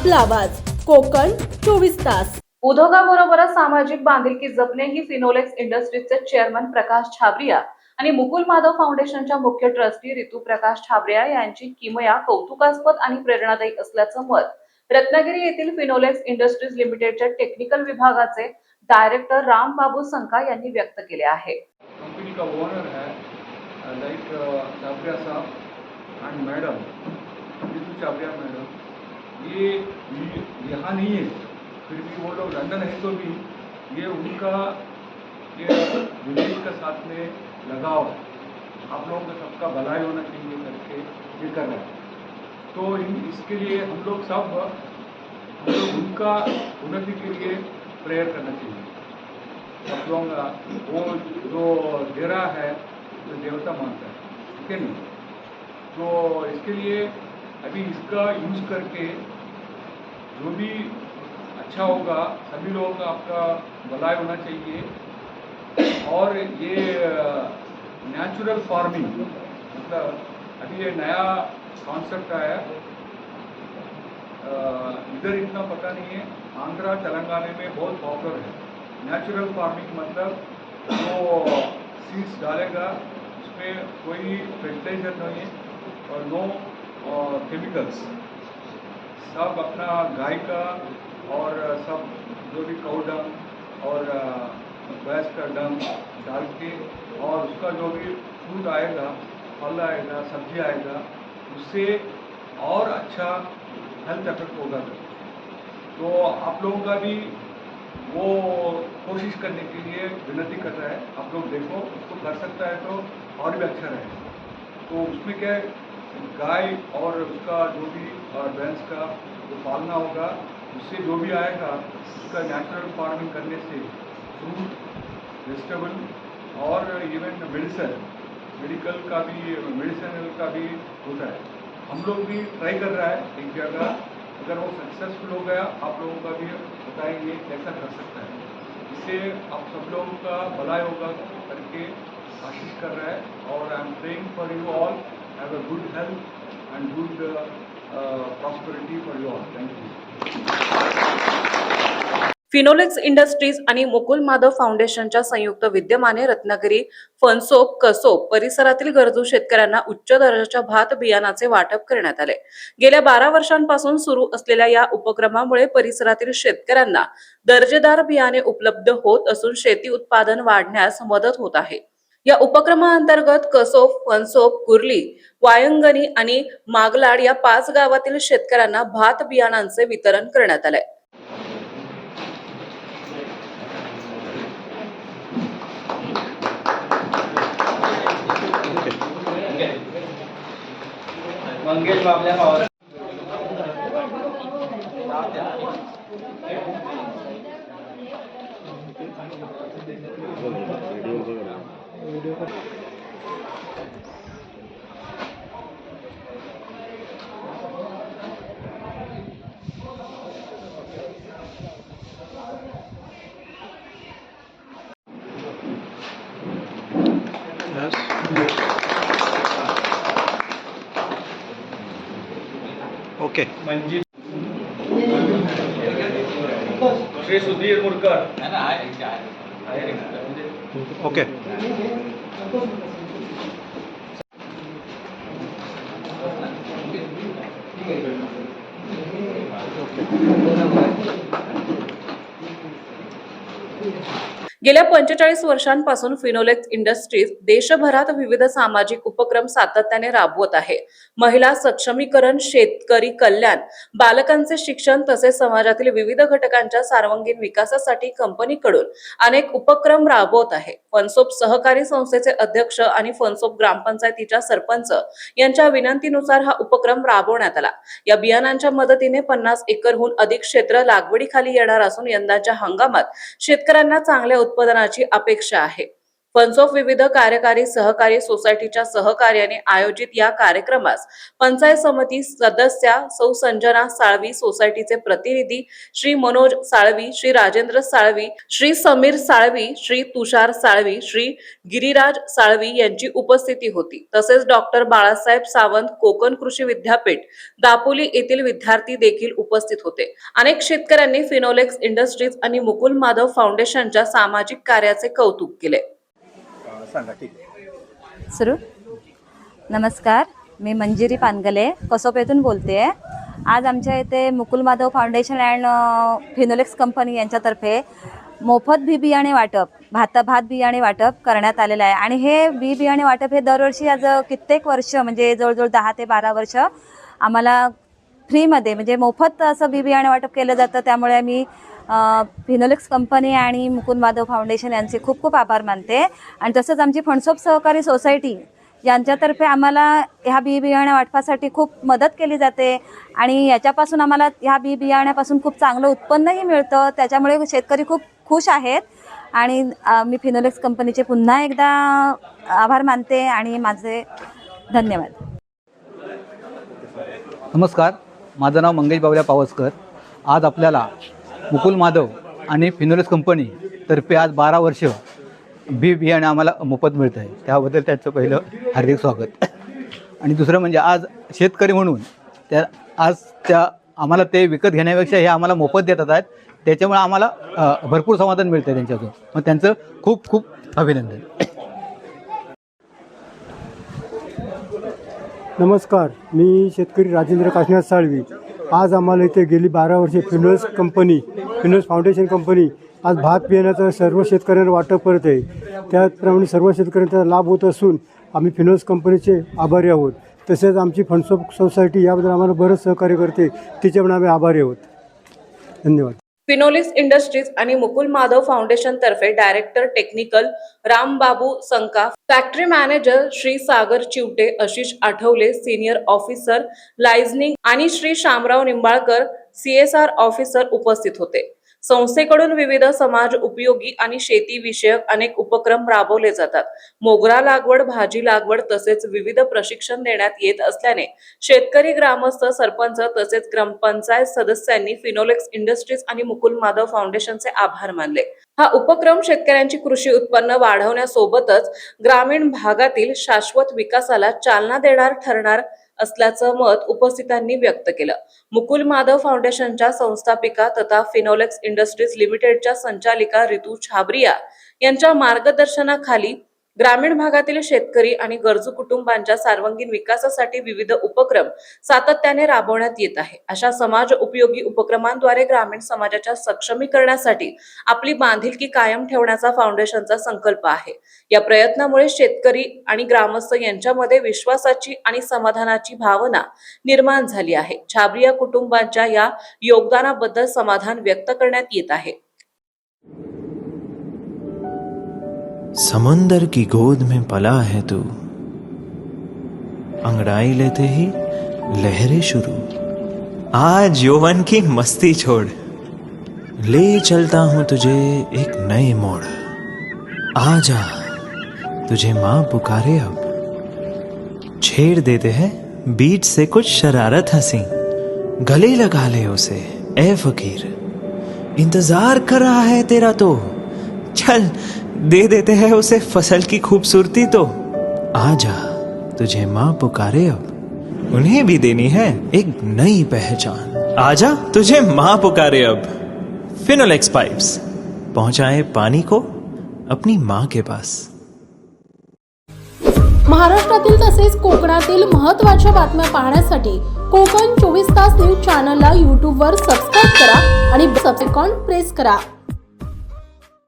आपला आवाज कोकण 24 तास। उद्योगाबरोबरच सामाजिक बांधिलकी जपणे ही फिनोलेक्स इंडस्ट्रीजचे चेअरमन प्रकाश छाबरिया आणि मुकुल माधव फाउंडेशनच्या मुख्य ट्रस्टी रितू प्रकाश छाबरिया यांची किमया कौतुकास्पद आणि प्रेरणादायी असल्याचं मत रत्नागिरी येथील फिनोलेक्स इंडस्ट्रीज लिमिटेडच्या टेक्निकल विभागाचे डायरेक्टर राम बाबू संका यांनी व्यक्त केले आहे। कंपनी का ओनर है लाइक छाबरिया साहब and madam Ritu Chhabria madam, ये यहाँ नहीं है, फिर भी वो लोग लंदन है तो भी ये उनका ये विलेज का साथ में लगाव है। आप लोगों का सबका भलाई होना चाहिए करके ये कर रहे हैं। तो इसके लिए हम लोग उनका उन्नति के लिए प्रेयर करना चाहिए। सब लोग वो जो डेरा है जो देवता मानता है, ठीक है नहीं, तो इसके लिए अभी इसका यूज करके जो भी अच्छा होगा, सभी लोगों का आपका भलाई होना चाहिए। और ये नेचुरल फार्मिंग मतलब अभी ये नया कॉन्सेप्ट आया, इधर इतना पता नहीं है, आंध्रा तेलंगाना में बहुत पॉपुलर है। नेचुरल फार्मिंग मतलब वो सीड्स डालेगा, उसमें कोई फर्टिलाइजर नहीं है और नो केमिकल्स, सब अपना गाय का और सब जो भी काऊ डंग और भैंस का डंग डाल के और उसका जो भी फ्रूट आएगा, फल आएगा, सब्जी आएगा, उससे और अच्छा हेल्थ इफेक्ट होगा। तो आप लोगों का भी वो कोशिश करने के लिए विनती कर रहा है। आप लोग देखो, उसको कर सकता है तो और भी अच्छा रहेगा। तो उसमें क्या है, गाय और उसका जो भी भैंस का जो पालना होगा, उससे जो भी आएगा उसका नेचुरल फार्मिंग करने से फ्रूट, वेजिटेबल और इवन मेडिकल का भी मेडिसिनल का भी होता है। हम लोग भी ट्राई कर रहा है एक जगह, अगर वो सक्सेसफुल हो गया आप लोगों का भी बताएंगे कैसा कर सकता है। इससे आप सब लोगों का भलाई होगा करके आशीष कर रहा है। और I am praying for you all, have a good health and good prosperity for you all. Thank you. Finolex industries आणि मुकुल माधव फाउंडेशनच्या संयुक्त विद्यमाने रत्नागिरी, फणसोप, कसोप परिसरातील गरजू शेतकऱ्यांना उच्च दर्जाच्या भात बियाणाचे वाटप करण्यात आले। गेल्या 12 वर्षांपासून सुरू असलेल्या या उपक्रमामुळे परिसरातील शेतकऱ्यांना दर्जेदार बियाणे उपलब्ध होत असून शेती उत्पादन वाढण्यास मदत होत आहे। या उपक्रमाअंतर्गत कसोप, फणसोप, कुर्ली, वायंगणी आणि मागलाड या 5 गावातील शेतकऱ्यांना भात बियाणांचे वितरण करण्यात आले। मंगेश बाबल्या पावर ओके मंजिल श्री सुधीर मुरकर ओके गेल्या 45 वर्षांपासून फिनोलेक्स इंडस्ट्रीज देशभरात विविध सामाजिक उपक्रम सातत्याने राबवत आहे। महिला सक्षमीकरण, शेतकरी कल्याण, बालकांचे शिक्षण तसेच समाजातील विविध घटकांच्या सर्वांगीण विकासासाठी कंपनीकडून अनेक उपक्रम राबवत आहे। फणसोप सहकारी संस्थेचे अध्यक्ष आणि फणसोप ग्रामपंचायतीच्या सरपंच यांच्या विनंतीनुसार हा उपक्रम राबवण्यात आला। या बियाणांच्या मदतीने 50 एकरहून अधिक क्षेत्र लागवडीखाली येणार असून यंदाच्या हंगामात शेतकऱ्यांना चांगल्या उत्पादनाची अपेक्षा आहे। फणसोप विविध कार्यकारी सहकारी सोसायटीच्या सहकार्याने आयोजित या कार्यक्रमास पंचायत समिती सदस्या सौ संजना साळवी, सोसायटीचे प्रतिनिधी श्री मनोज साळवी, श्री राजेंद्र साळवी, श्री समीर साळवी, श्री तुषार साळवी, श्री गिरिराज साळवी यांची उपस्थिती होती. तसेच डॉक्टर बाळासाहेब सावंत कोकण कृषी विद्यापीठ दापोली येथील विद्यार्थी देखील उपस्थित होते. अनेक शेतकऱ्यांनी फिनोलेक्स इंडस्ट्रीज आणि मुकुल माधव फाउंडेशनच्या सामाजिक कार्याचे कौतुक केले. सुरू. नमस्कार, मी मंजिरी पानगले कसोप येथून बोलते आहे. आज आमच्या इथे Mukul Madhav foundation and Finolex company यांच्यातर्फे मोफत बी बियाणे वाटप, भात बियाणे वाटप करण्यात आलेलं आहे. आणि हे बी बियाणे वाटप हे दरवर्षी आज कित्येक वर्ष म्हणजे जवळजवळ 10 ते 12 वर्ष आम्हाला फ्रीमध्ये म्हणजे मोफत असं बी बियाणे वाटप केलं जातं. त्यामुळे मी फिनोलेक्स कंपनी आणि मुकुल माधव फाउंडेशन यांचे खूप खूप आभार मानते. आणि तसंच आमची फणसोप सहकारी सोसायटी यांच्यातर्फे आम्हाला ह्या बी बियाणे वाटपासाठी खूप मदत केली जाते. आणि याच्यापासून आम्हाला ह्या बी बियाण्यापासून खूप चांगलं उत्पन्नही मिळतं. त्याच्यामुळे शेतकरी खूप खुश आहेत. आणि मी फिनोलेक्स कंपनीचे पुन्हा एकदा आभार मानते आणि माझे धन्यवाद. नमस्कार, माझं नाव मंगेश बावल्या पावसकर. आज आपल्याला मुकुल माधव आणि फिनोलेक्स कंपनी तर्फे आज 12 वर्ष बी बियाणे आम्हाला मोफत मिळतं आहे. त्याबद्दल त्याचं पहिलं हार्दिक स्वागत. आणि दुसरं म्हणजे आज शेतकरी म्हणून त्या आम्हाला ते विकत घेण्यापेक्षा हे आम्हाला मोफत देतात आहेत. त्याच्यामुळे आम्हाला भरपूर समाधान मिळतं आहे त्यांच्यातून. मग त्यांचं खूप खूप अभिनंदन. नमस्कार, मी शेतकरी राजेंद्र काशीनाथ साळवी. आज आम्हाला इथे गेली 12 वर्षे फिनोलेक्स फाउंडेशन कंपनी आज भात बियाण्याचं सर्व शेतकऱ्यांना वाटप करत आहे. त्याचप्रमाणे सर्व शेतकऱ्यांचा लाभ होत असून आम्ही फिनोलेक्स कंपनीचे आभारी आहोत. तसेच आमची फणसोप सोसायटी याबद्दल आम्हाला बरंच सहकार्य करते, तिचे पण आम्ही आभारी आहोत. धन्यवाद. फिनोलेक्स इंडस्ट्रीज आणि मुकुल माधव फाउंडेशन तर्फे director technical Rambabu Sanka, factory manager Shri Sagar Chivate, Ashish Athavale, senior officer liaisoning आणि श्री शामराव निंबाळकर CSR ऑफिसर उपस्थित होते. संस्थेकडून विविध समाज उपयोगी आणि शेती विषयक अनेक उपक्रम राबवले जातात. मोगरा लागवड, भाजी लागवड तसेच विविध प्रशिक्षण देण्यात येत असल्याने शेतकरी, ग्रामस्थ, सरपंच तसेच ग्रामपंचायत सदस्यांनी फिनोलेक्स इंडस्ट्रीज आणि मुकुल माधव फाउंडेशनचे आभार मानले. हा उपक्रम शेतकऱ्यांची कृषी उत्पन्न वाढवण्यासोबतच ग्रामीण भागातील शाश्वत विकासाला चालना देणार ठरणार असल्याचं मत उपस्थितांनी व्यक्त केलं. मुकुल माधव फाउंडेशनच्या संस्थापिका तथा फिनोलेक्स इंडस्ट्रीज लिमिटेडच्या संचालिका रितू छाबरिया यांच्या मार्गदर्शनाखाली ग्रामीण भागातील शेतकरी आणि गरजू कुटुंबांच्या सर्वांगीण विकासासाठी विविध उपक्रम सातत्याने राबवण्यात येत आहे. अशा समाज उपयोगी उपक्रमांद्वारे ग्रामीण समाजाच्या सक्षमीकरणासाठी आपली बांधिलकी कायम ठेवण्याचा फाउंडेशनचा संकल्प आहे. या प्रयत्नामुळे शेतकरी आणि ग्रामस्थ यांच्यामध्ये विश्वासाची आणि समाधानाची भावना निर्माण झाली आहे. छाबरिया कुटुंबांच्या या योगदानाबद्दल समाधान व्यक्त करण्यात येत आहे. समुंदर की गोद में पला है तू, अंगड़ाई लेते ही लहरें शुरू. आज यौवन की मस्ती छोड़, ले चलता हूं तुझे एक नए मोड़. आजा तुझे माँ पुकारे अब, छेड़ देते हैं बीच से कुछ शरारत हंसी. गले लगा ले उसे ए फकीर, इंतजार कर रहा है तेरा तो. चल दे देते हैं उसे फसल की खूबसूरती तो. आजा तुझे माँ पुकारे अब, उन्हें भी देनी है एक नई पहचान. आजा तुझे माँ पुकारे अब. फिनोलेक्स पाइप्स पहुंचाए पानी को अपनी माँ के पास. महाराष्ट्रातील तसेच कोकणातील महत्त्वाच्या बातम्या पाहण्यासाठी कोकण 24 तास न्यूज चॅनलला YouTube वर सबस्क्राईब करा आणि बेल आयकॉन प्रेस करा.